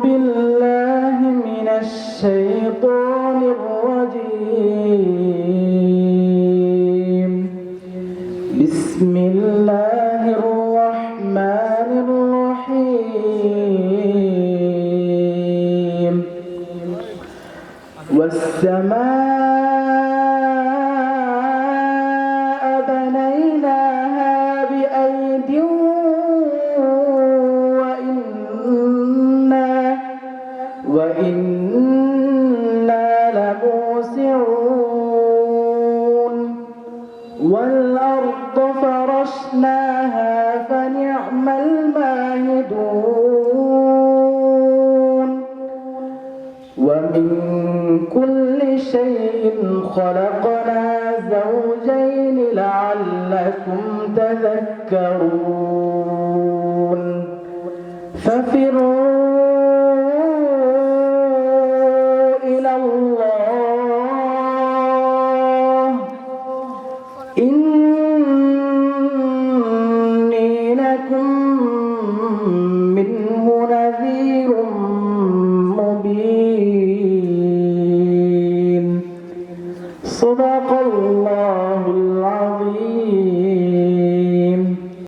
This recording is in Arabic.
بالله من الشيطان الرجيم. بسم الله الرحمن الرحيم. والسماء بنيناها بأيد وإنا لموسعون. والأرض فرشناها فنعم الماهدون. ومن كل شيء خلقنا زوجين لعلكم تذكرون. ففروا إلى الله إني لكم منه نذير مبين. صدق الله العظيم.